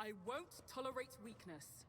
I won't tolerate weakness.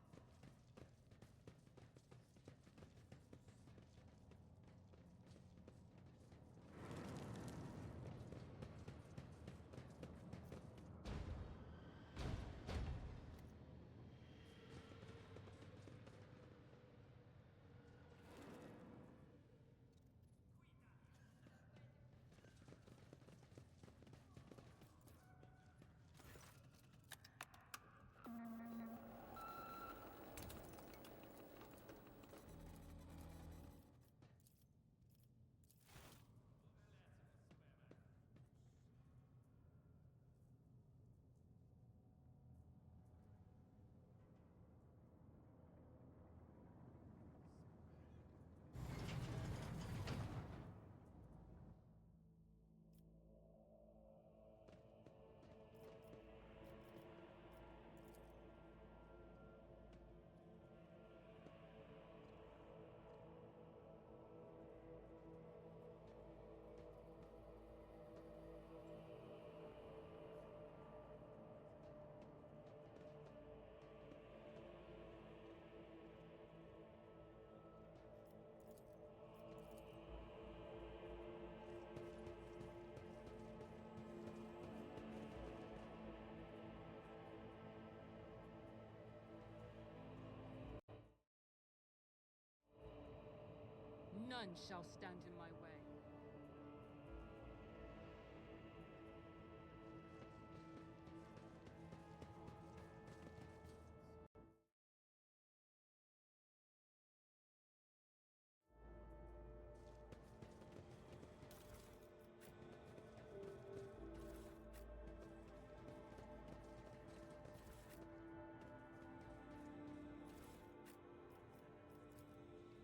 None shall stand in my way.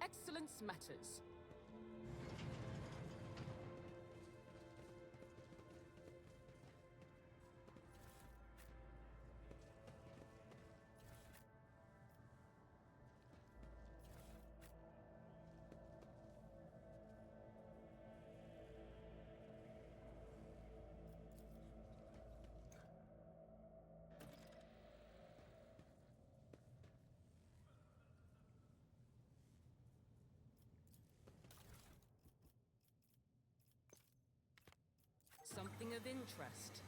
Excellence matters. Something of interest.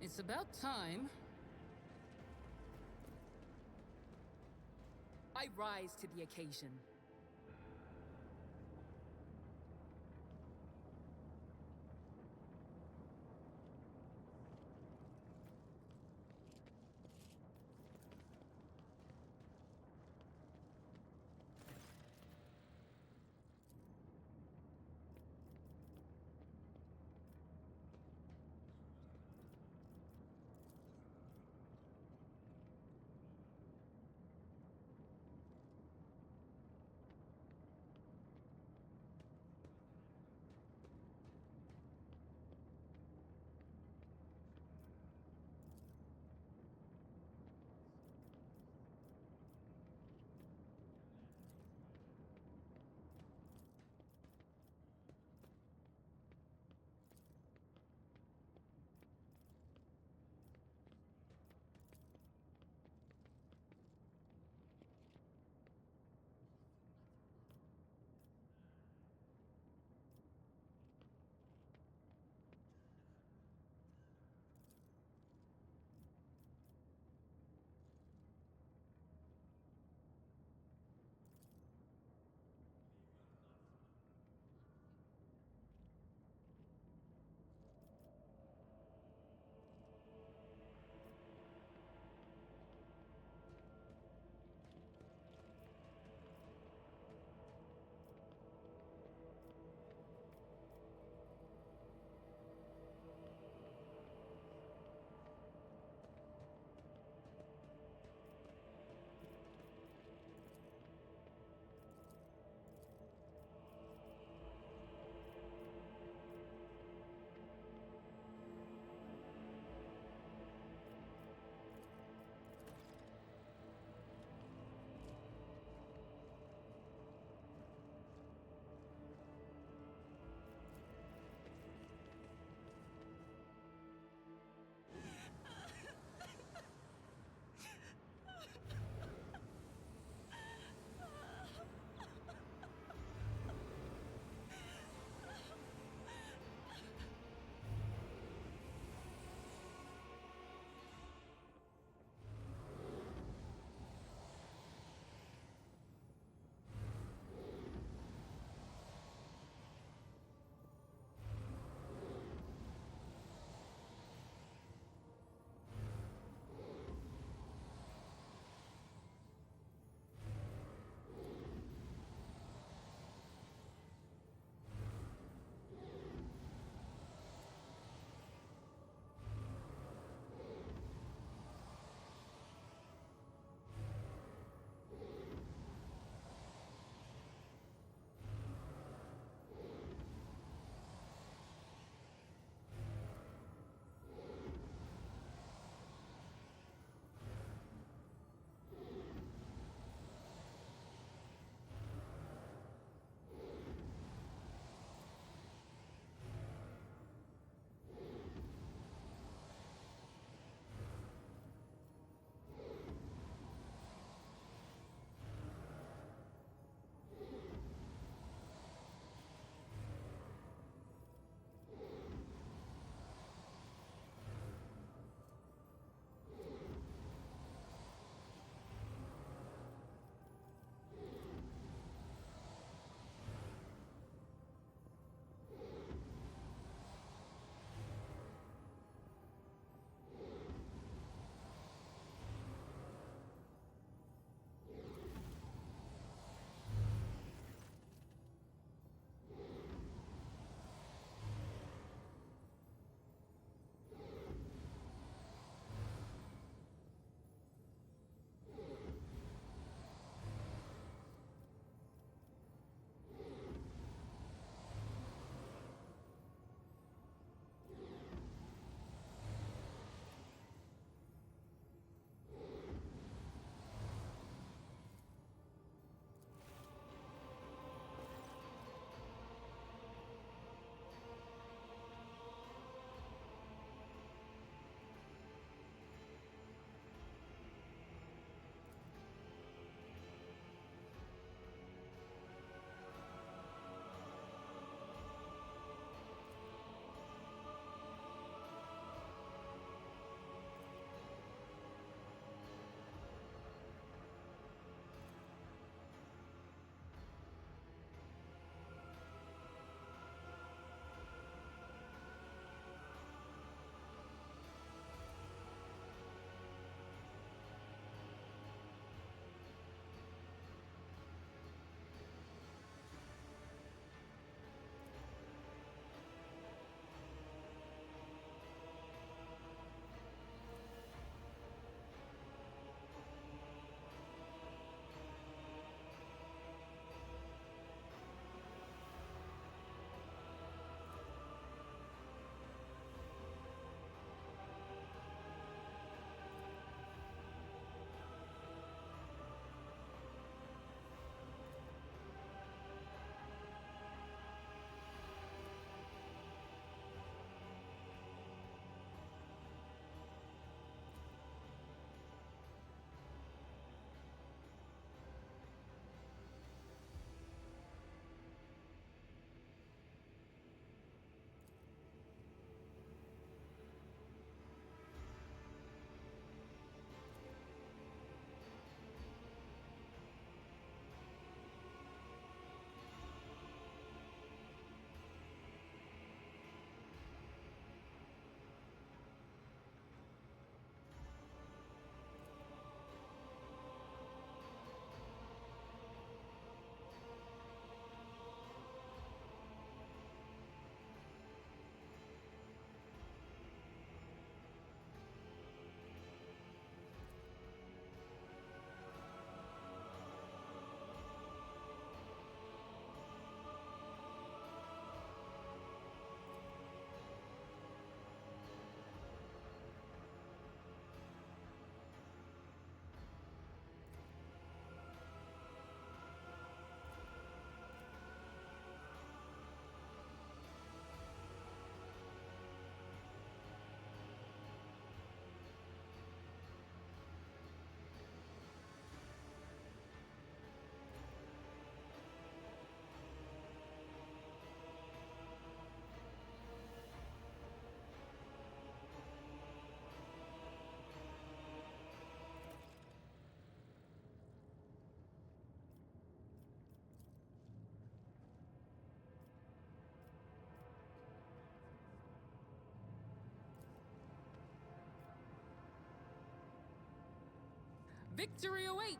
It's about time. rise to the occasion. Victory awaits!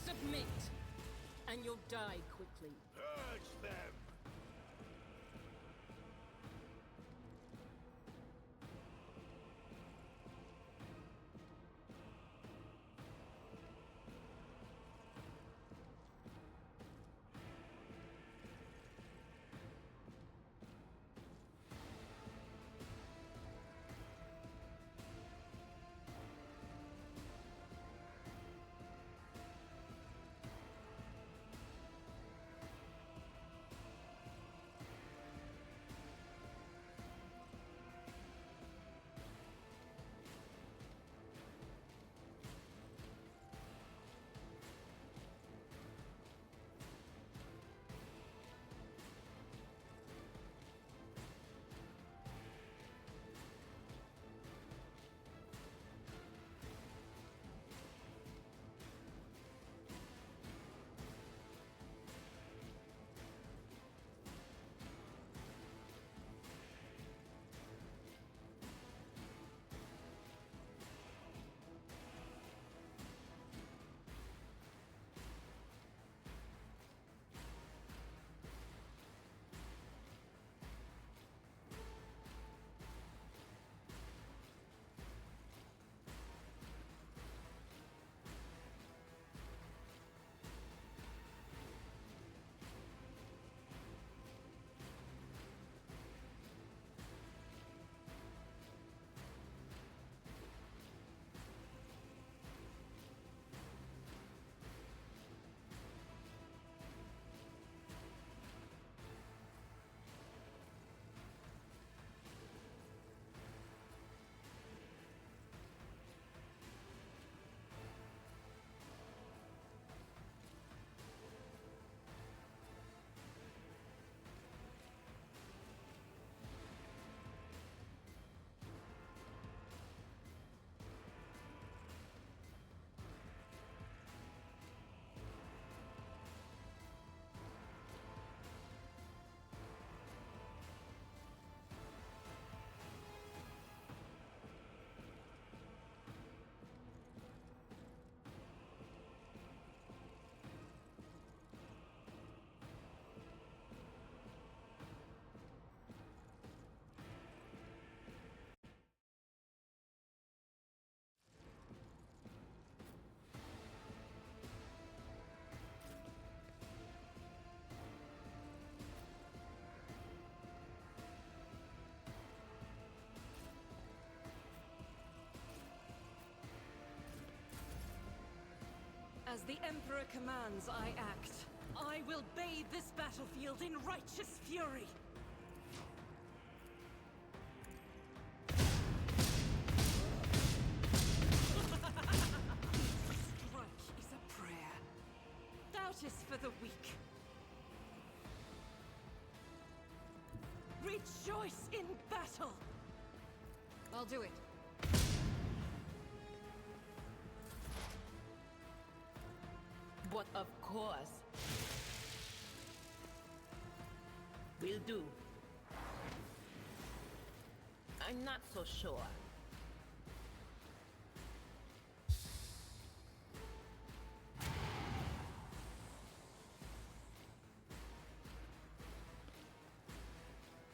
Submit, and you'll die quickly. Purge them! As the Emperor commands, I act. I will bathe this battlefield in righteous fury. Strike is a prayer. Doubt is for the weak. Rejoice in battle! I'll do it. But of course, will do. I'm not so sure.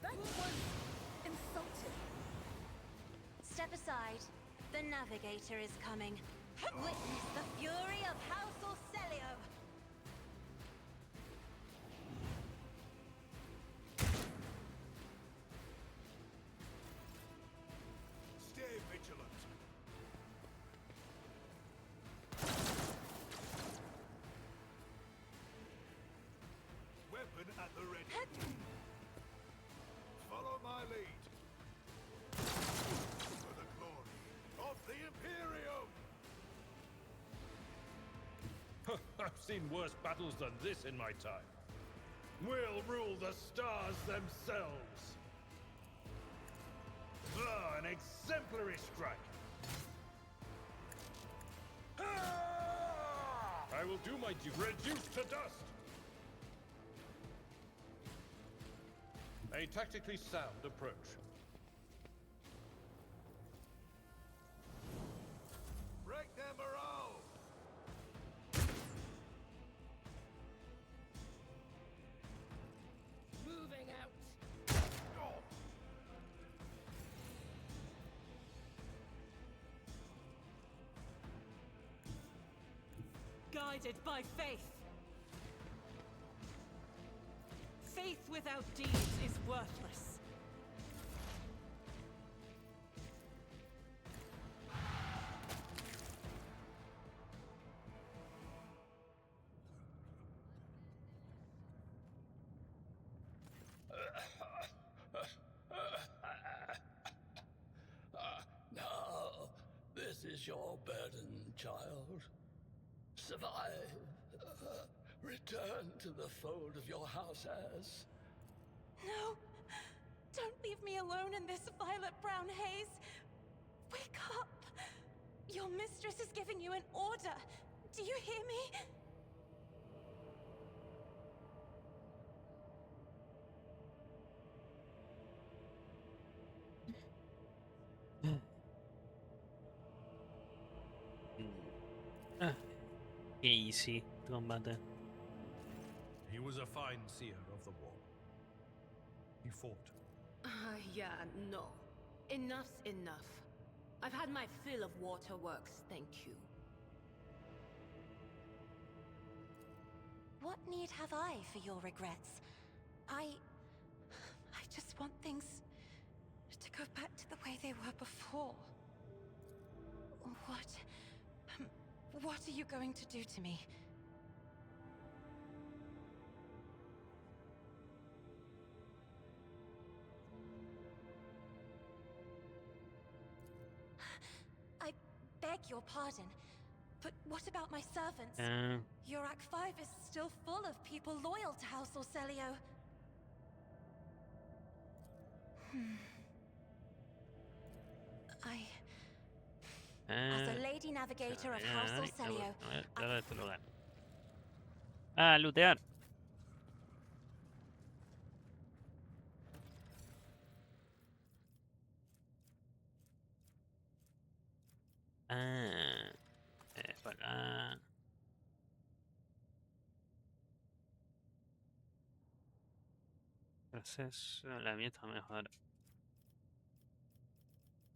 That was insulting. Step aside. The navigator is coming. Witness the fury of House Orcelio. seen worse battles than this in my time. We'll rule the stars themselves. An exemplary strike. I will do my duty. Reduced to dust. A tactically sound approach. Break their morale. Moving out. Guided by faith. Faith without deeds is worthless. Now, this is your burden, child. Survive. Return to the fold of your house as... No! Don't leave me alone in this violet-brown haze! Wake up! Your mistress is giving you an order! Do you hear me? Easy combate. He was a fine seer of the war. He fought. Yeah, no. Enough's enough. I've had my fill of waterworks, thank you. What need have I for your regrets? I just want things to go back to the way they were before. What are you going to do to me? I beg your pardon, but what about my servants? Your Act 5 is still full of people loyal to House Orselio. As a lady navigator of House Orselio, Claro, este lugar. Ah, lootear. Ah, para acá. Proceso, la mía está mejor.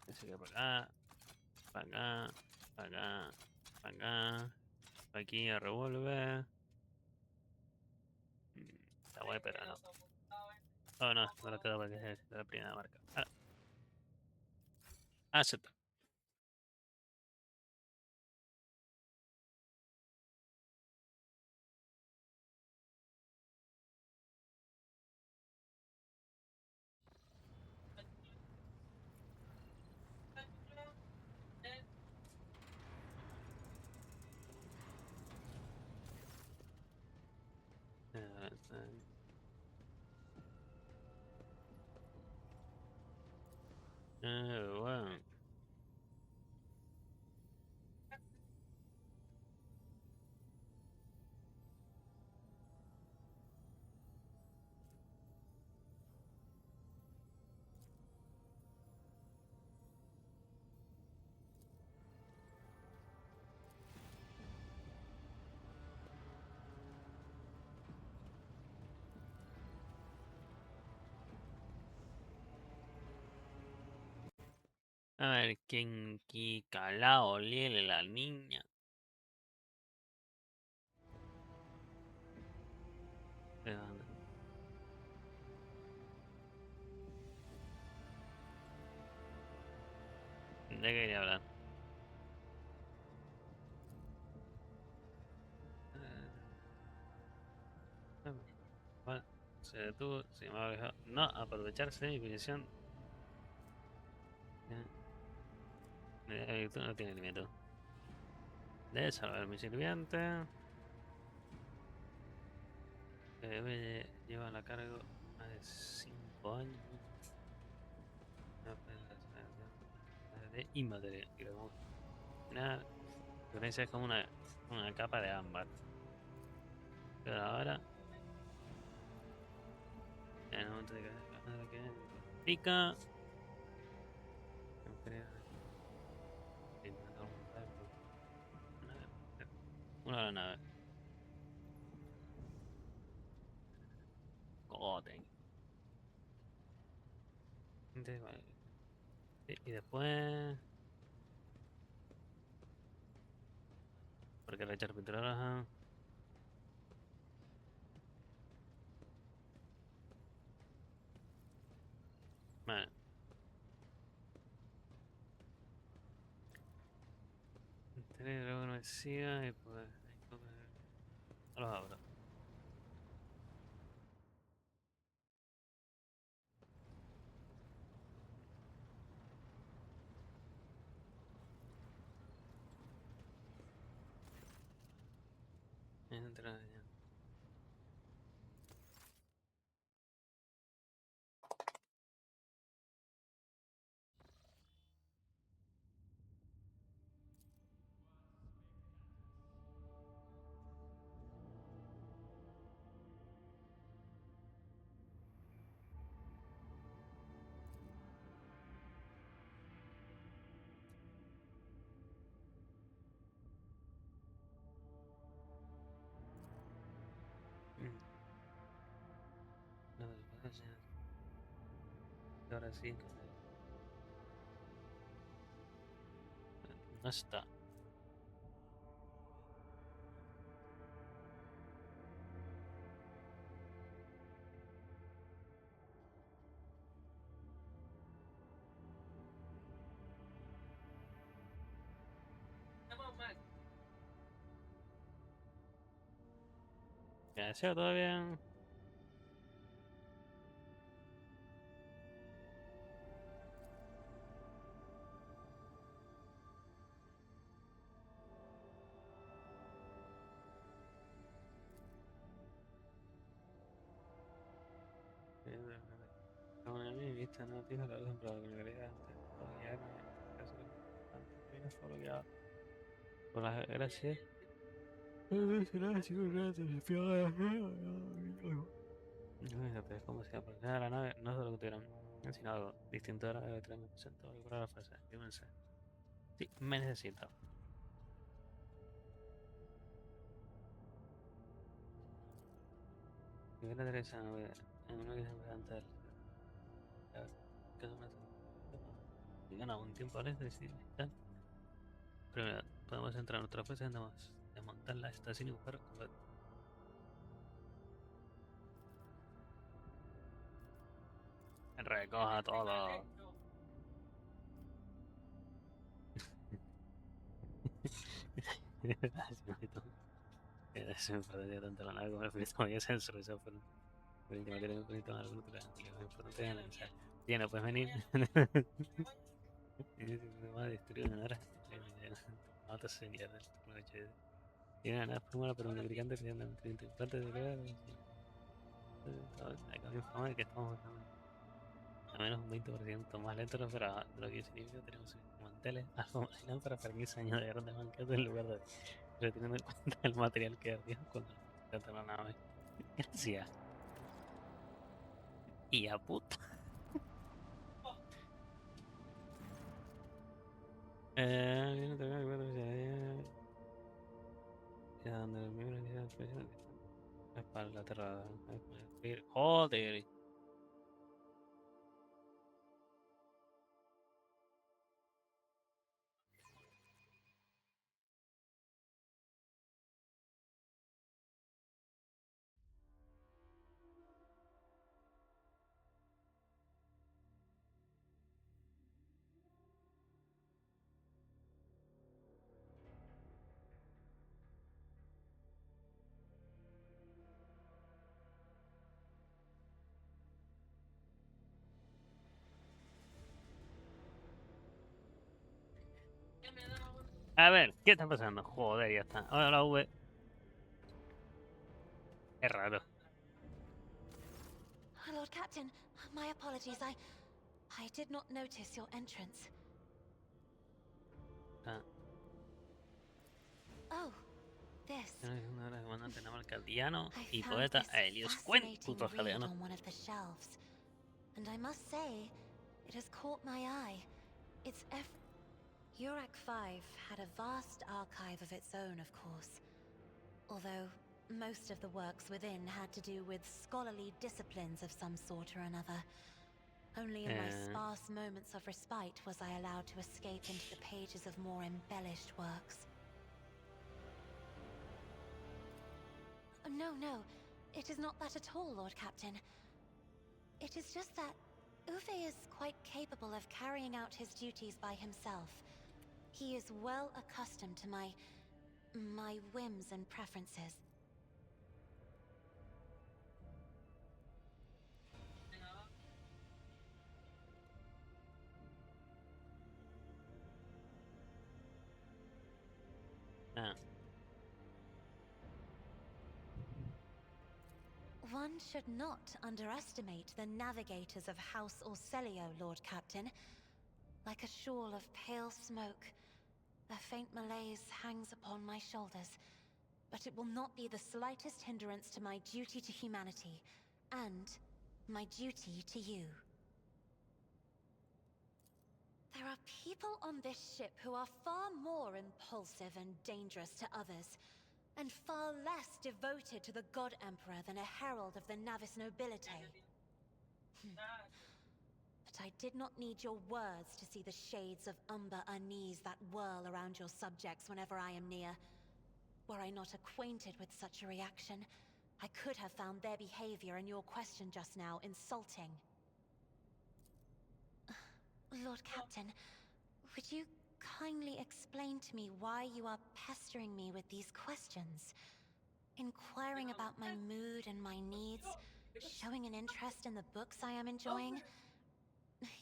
Así que por acá, para acá, para acá, para acá, para aquí a revólver. Está guay, pero no. Oh, no, no lo quedo porque es la primera marca. Ah, acepto. Bueno. A ver, ¿quién calao liele la niña? ¿De dónde? ¿De qué quería hablar? Bueno, se detuvo, sin embargo, dijo, no aprovecharse de mi posición. Mi virtud no tiene límite. Debe salvar a mi sirviente. lleva la carga más de 5 años. De inmaterial. Y lo vamos a la diferencia es como una capa de ámbar. Pero ahora, en el momento de que pica, una granada. Cogote. Vale. Y después. Porque la charpintura. Vale. Luego no decía y pues. No los abro. Entra ya. No, ahora sí. No está. Ya, ¿sí, todo bien? Una mi vista no tiene la luz para que le antes. Ya no es antes que viene solo ya. Por las gracias. No sé cómo se llama. La nave no solo que tuvieron, sino algo distinto de la nave 3 me presentó y por la fase. Fíjense. Sí, me necesito. Y voy a tener esa nave en una que se me antes del. A ver, ¿qué se me hace? Y ganamos un tiempo a decir y tal. Primero, podemos entrar en otra fase, andamos a montar la estación y buscar. Recoja todo. Se me perdería tanto la nave como el frito y el sensor. Eso fue el último que un poquito más brutal. Lo más importante es analizar. Tiene, puedes venir. Y si me va a destruir una hora. No te sería del noche. Tiene una nave primera, pero un lubricante que se llama nutriente importante de crear. Acá me informa de que estamos a menos un 20% más lentos, pero de lo que significa tenemos manteles algo más lámpara para 15 años de grandes banquetes en lugar de teniendo en cuenta el material que ardió cuando trata la nave. Gracias. Y a puta. Donde el miembro de la expresión es para la tierra. Joder. A ver, ¿qué está pasando? Joder, ya está. Ahora la V. Es raro. Lord Captain, my apologies. I did not notice your entrance. Ah, Oh, this. ahora bueno, tenemos al caldiano I y found poeta this Helios fascinating puto read galeano. on one of the shelves, and I must say, it has caught my eye. It's Urac 5 had a vast archive of its own, of course. Although most of the works within had to do with scholarly disciplines of some sort or another. Only in my sparse moments of respite was I allowed to escape into the pages of more embellished works. No, it is not that at all, Lord Captain. It is just that Uwe is quite capable of carrying out his duties by himself. He is well accustomed to my whims and preferences. Ah, One should not underestimate the navigators of House Orselio, Lord Captain. Like a shawl of pale smoke, a faint malaise hangs upon my shoulders, but it will not be the slightest hindrance to my duty to humanity, and my duty to you. There are people on this ship who are far more impulsive and dangerous to others, and far less devoted to the God Emperor than a herald of the Navis nobility. But I did not need your words to see the shades of umber unease that whirl around your subjects whenever I am near. Were I not acquainted with such a reaction, I could have found their behavior and your question just now insulting. Lord Captain, would you kindly explain to me why you are pestering me with these questions? Inquiring about my mood and my needs, showing an interest in the books I am enjoying.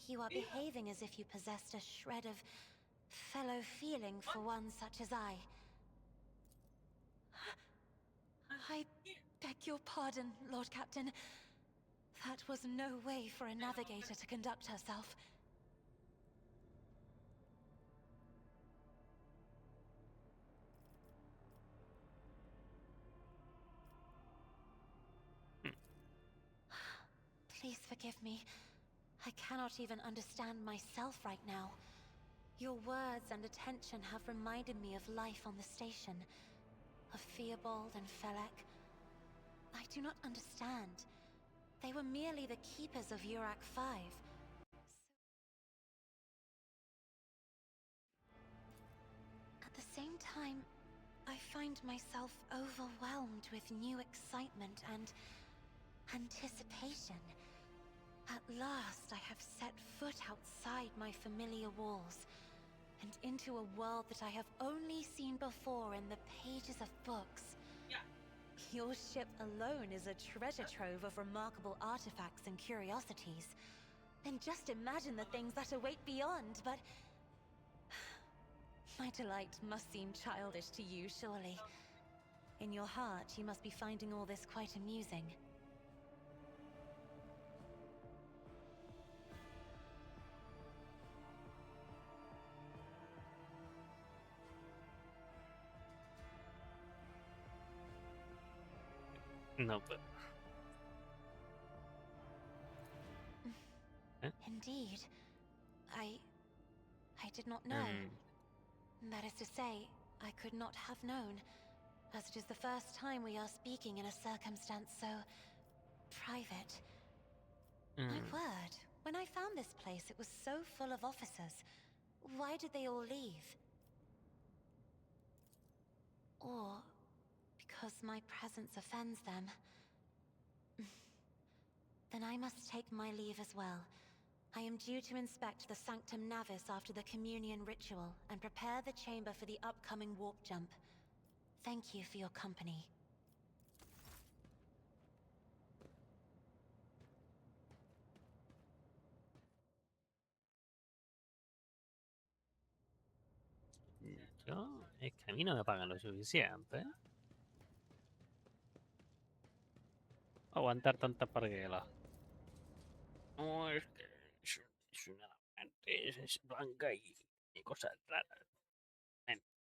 You are behaving as if you possessed a shred of fellow feeling for one such as I. I beg your pardon, Lord Captain. That was no way for a navigator to conduct herself. Please forgive me. I cannot even understand myself right now. Your words and attention have reminded me of life on the station, of Theobald and Felek. I do not understand. They were merely the keepers of Urac 5. At the same time, I find myself overwhelmed with new excitement and anticipation. At last, I have set foot outside my familiar walls, and into a world that I have only seen before in the pages of books. Your ship alone is a treasure trove of remarkable artifacts and curiosities. And just imagine the things that await beyond, but... My delight must seem childish to you, surely. In your heart, you must be finding all this quite amusing. no, but... Indeed. I did not know. That is to say, I could not have known, as it is the first time we are speaking in a circumstance so... private. My word, when I found this place, it was so full of officers. Why did they all leave? Or because my presence offends them? Then I must take my leave as well. I am due to inspect the Sanctum Navis after the communion ritual and prepare the chamber for the upcoming warp jump. Thank you for your company. Yo, es que a mí no me pagan lo suficiente. Aguantar tantas parguelas. No, es una amante, es blanca y cosas raras.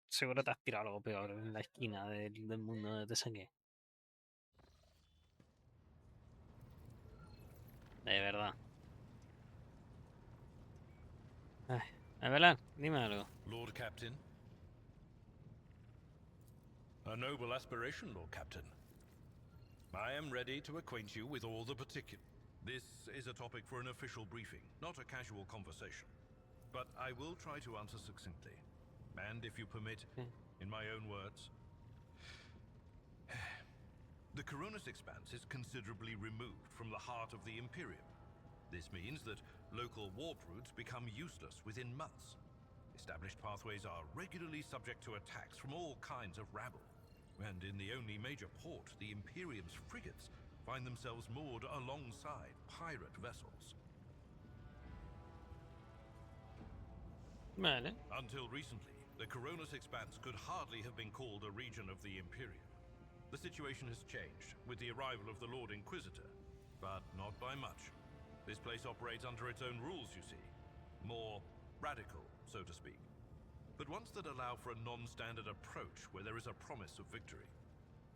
Seguro te has tirado algo peor en la esquina del mundo donde te saqué. De verdad. Ay, Abelar, dime algo. Lord Captain. A noble aspiration, Lord Captain. I am ready to acquaint you with all the particulars. This is a topic for an official briefing, not a casual conversation. But I will try to answer succinctly. And if you permit, in my own words, the Coronis Expanse is considerably removed from the heart of the Imperium. This means that local warp routes become useless within months. Established pathways are regularly subject to attacks from all kinds of rabble. And in the only major port, the Imperium's frigates find themselves moored alongside pirate vessels. Vale. Until recently, the Coronis Expanse could hardly have been called a region of the Imperium. The situation has changed with the arrival of the Lord Inquisitor, but not by much. This place operates under its own rules, you see. More radical, so to speak. But ones that allow for a non-standard approach where there is a promise of victory.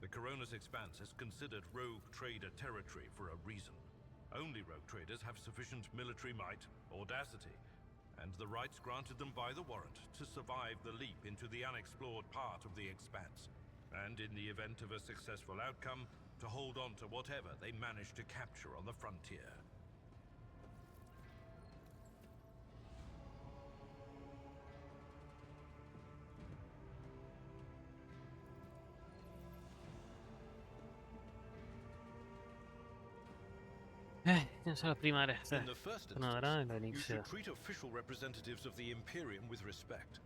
The Coronis Expanse is considered rogue trader territory for a reason. Only rogue traders have sufficient military might, audacity, and the rights granted them by the warrant to survive the leap into the unexplored part of the Expanse. And in the event of a successful outcome, to hold on to whatever they manage to capture on the frontier. Son los primarios. In the first Sonadora y la instance, you elixir. should treat official representatives of the Imperium with respect.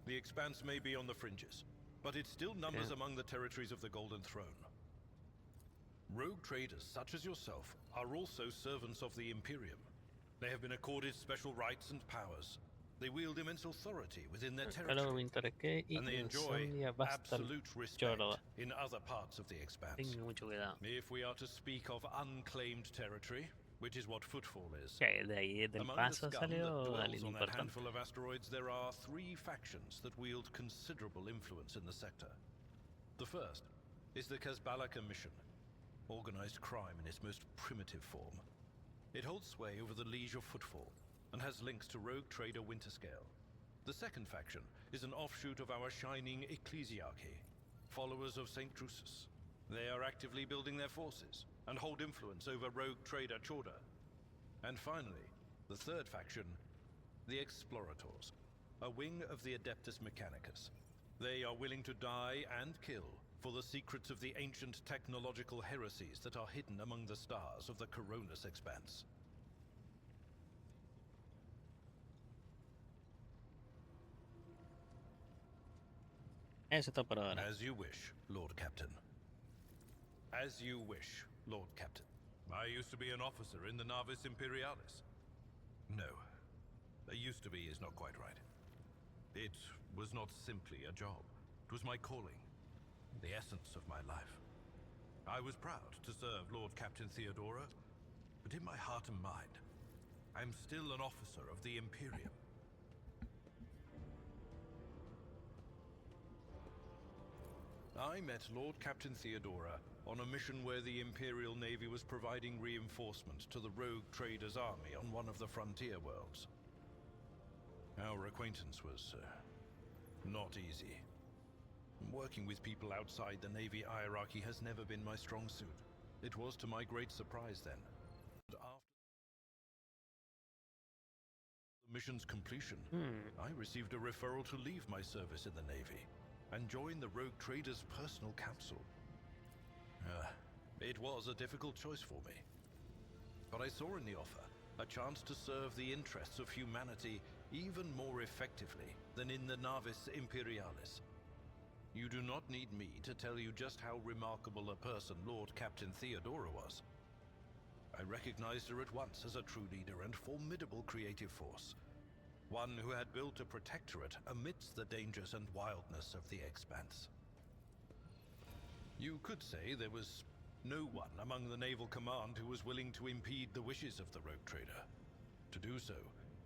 The Expanse may be on the fringes, but it still numbers among the territories of the Golden Throne. Rogue traders such as yourself are also servants of the Imperium. They have been accorded special rights and powers. They wield immense authority within their territory, and they enjoy absolute respect in other parts of the Expanse. Tengo mucho cuidado. If we are to speak of unclaimed territory, which is what Footfall is, ¿Qué? ¿De ahí del among the paso scum that salió o dwells alguien on that importante? handful of asteroids, there are 3 factions that wield considerable influence in the sector. The first is the Kazbalaka Mission, organized crime in its most primitive form. It holds sway over the Liege of Footfall, and has links to rogue trader Winterscale. The second faction is an offshoot of our shining ecclesiarchy, followers of St. Drusus. They are actively building their forces, and hold influence over rogue trader Chorda. And finally, the third faction, the Explorators, a wing of the Adeptus Mechanicus. They are willing to die and kill for the secrets of the ancient technological heresies that are hidden among the stars of the Coronis Expanse. Eso está por ahora. As you wish, Lord Captain. As you wish, Lord Captain. I used to be an officer in the Navis Imperialis. No, a used to be is not quite right. It was not simply a job. It was my calling, the essence of my life. I was proud to serve Lord Captain Theodora, but in my heart and mind, I'm still an officer of the Imperium. I met Lord Captain Theodora on a mission where the Imperial Navy was providing reinforcement to the rogue traders' army on one of the frontier worlds. Our acquaintance was not easy. Working with people outside the Navy hierarchy has never been my strong suit. It was to my great surprise then. And after the mission's completion, I received a referral to leave my service in the Navy and join the rogue trader's personal council. It was a difficult choice for me. But I saw in the offer a chance to serve the interests of humanity even more effectively than in the Navis Imperialis. You do not need me to tell you just how remarkable a person Lord Captain Theodora was. I recognized her at once as a true leader and formidable creative force. One who had built a protectorate amidst the dangers and wildness of the Expanse. You could say there was no one among the naval command who was willing to impede the wishes of the rogue trader. To do so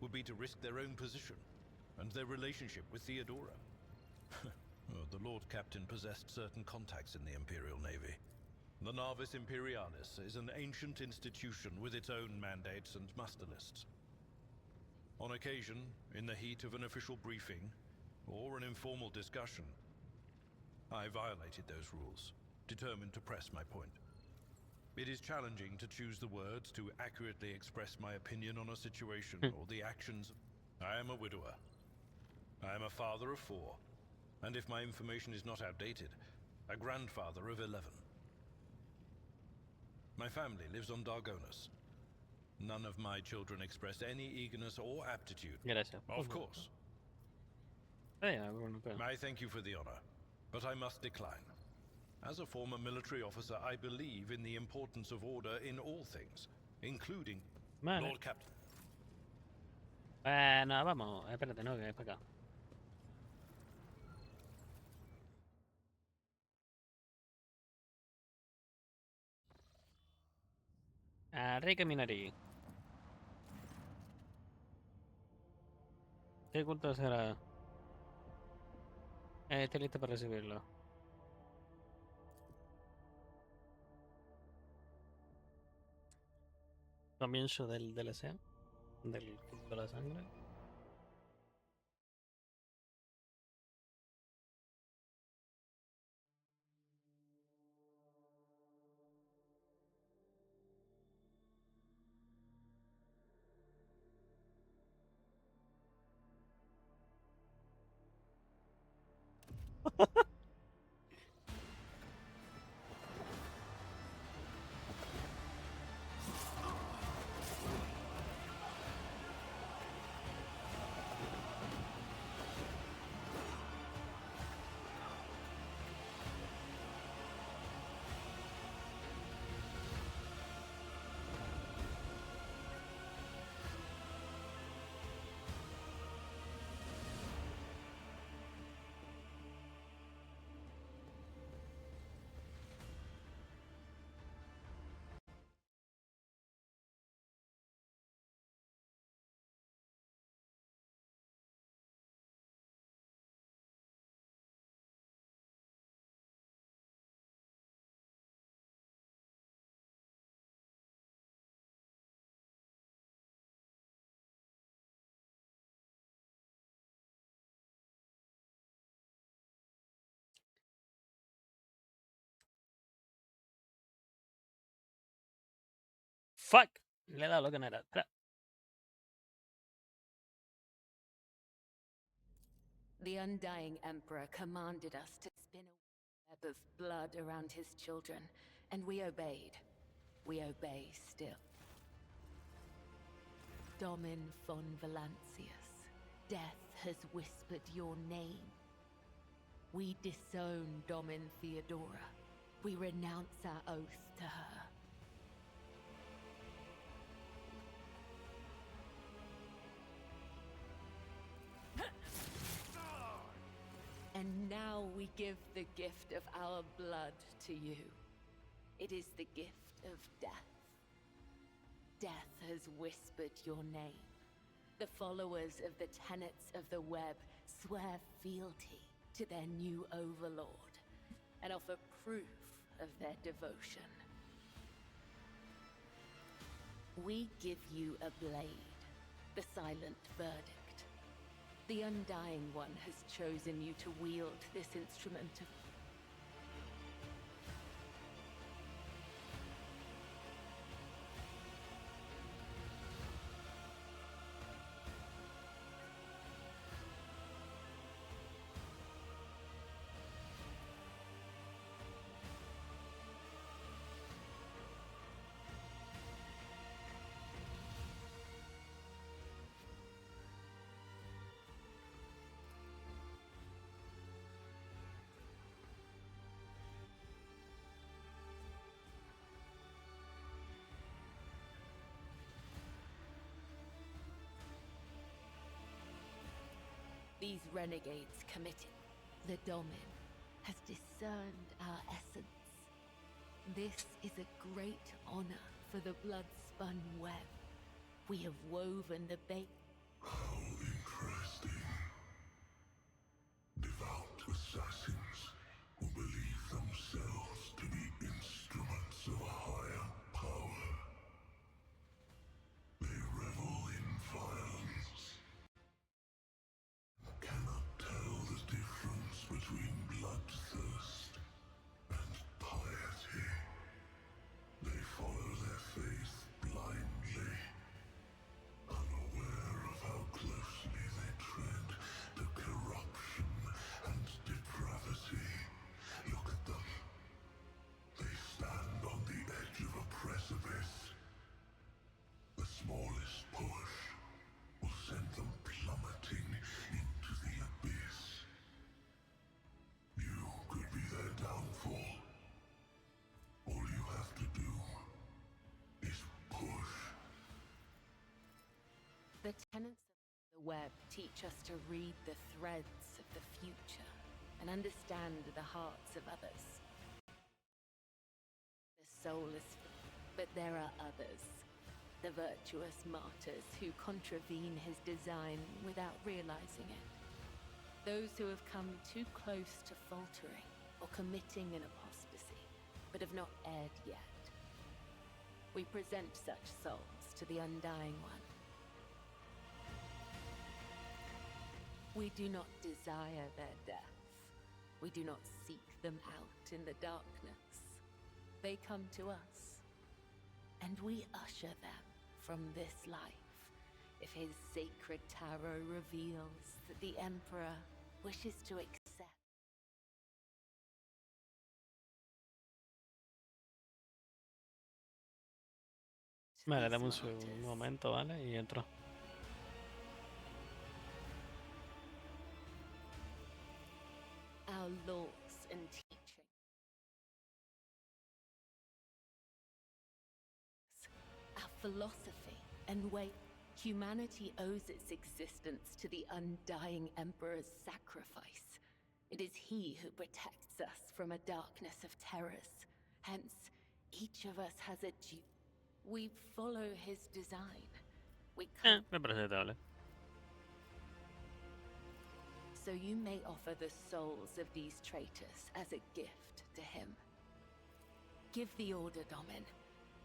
would be to risk their own position and their relationship with Theodora. The Lord Captain possessed certain contacts in the Imperial Navy. The Navis Imperialis is an ancient institution with its own mandates and muster lists. On occasion, in the heat of an official briefing or an informal discussion, I violated those rules, determined to press my point. It is challenging to choose the words to accurately express my opinion on a situation or the actions. I am a widower. I am a father of 4, and if my information is not outdated, a grandfather of 11. My family lives on Dargonus. None of my children express any eagerness or aptitude. Gracias. Of course. Bueno, pero... I thank you for the honor, but I must decline. As a former military officer, I believe in the importance of order in all things, including Vale. Lord Captain. Bueno, vamos. Espérate, no, que es para acá. Rica Minari. ¿Qué culto será? Estoy listo para recibirlo. Comienzo del DLC, del culto de la sangre. Fuck. Le he dado lo que no era. Espera. The Undying Emperor commanded us to spin a web of blood around his children, and we obeyed. We obey still. Domin von Valancius, death has whispered your name. We disown Domin Theodora. We renounce our oath to her. And now we give the gift of our blood to you. It is the gift of death. Death has whispered your name. The followers of the tenets of the web swear fealty to their new overlord and offer proof of their devotion. We give you a blade, the silent verdict. The Undying One has chosen you to wield this instrument of... These renegades committed. The Domin has discerned our essence. This is a great honor for the blood-spun web. We have woven the bait. How interesting. Devout assassins who believe themselves to be instruments of a higher power. They revel in violence. Cannot tell the difference between bloodthirst and piety. They follow their faith blindly, unaware of how closely they tread the corruption and depravity. Look at them. They stand on the edge of a precipice. The smallest push will send them plummeting into the abyss. You could be their downfall. All you have to do is push. The tenets of the web teach us to read the threads of the future and understand the hearts of others. The soul is but there are others. The virtuous martyrs who contravene his design without realizing it. Those who have come too close to faltering or committing an apostasy, but have not erred yet. We present such souls to the Undying One. We do not desire their death. We do not seek them out in the darkness. They come to us, and we usher them from this life, if his sacred tarot reveals that the Emperor wishes to accept. Vale, dame un momento, ¿vale? Y entro. Our laws and teachings, our philosophy and way. Humanity owes its existence to the undying Emperor's sacrifice. It is he who protects us from a darkness of terrors. Hence, each of us has a duty. We follow his design. We come Me parece aceptable. so you may offer the souls of these traitors as a gift to him. Give the order, Domin.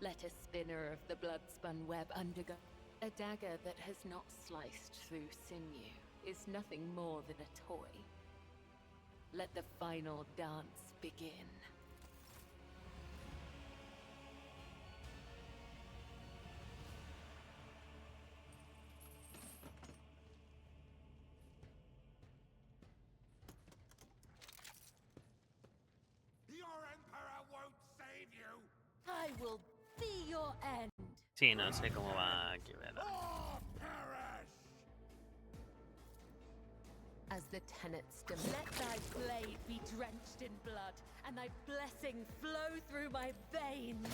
Let a spinner of the blood-spun web undergo. A dagger that has not sliced through sinew is nothing more than a toy. Let the final dance begin. Your Emperor won't save you! I will be your end. Sí, no sé cómo va aquí, ¿verdad? Or perish! As the tenets demand, let thy blade be drenched in blood, and thy blessing flow through my veins.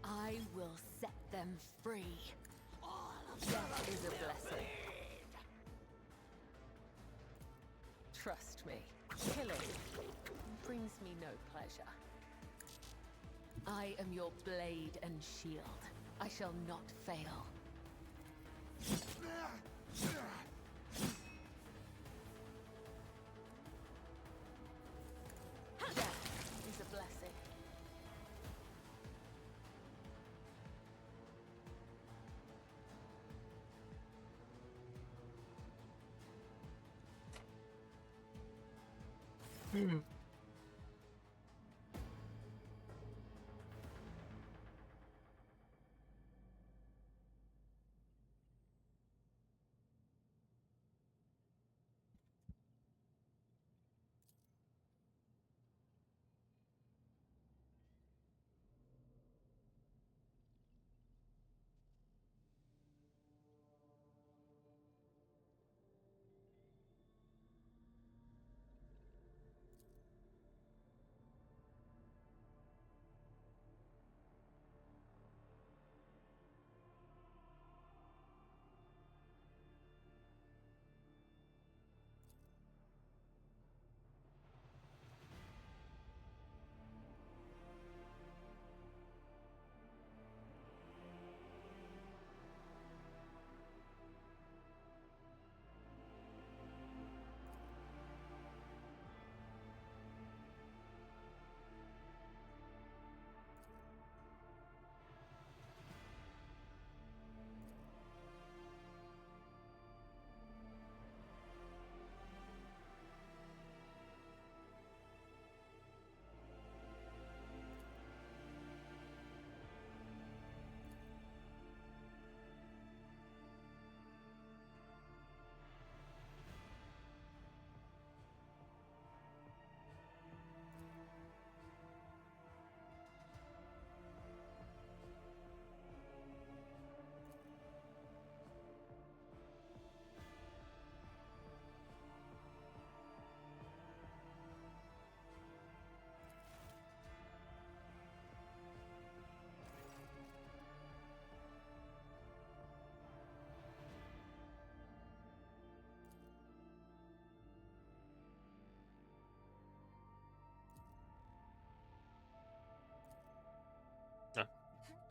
I will set them free. Death is a blessing. Trust me, killing brings me no pleasure. I am your blade and shield. I shall not fail. Death is a blessing.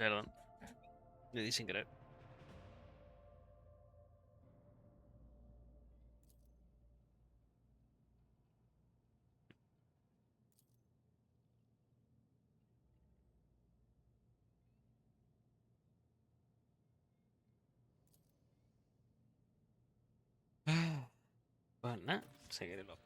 Perdón. Le di sin querer. Pues nada, seguiré los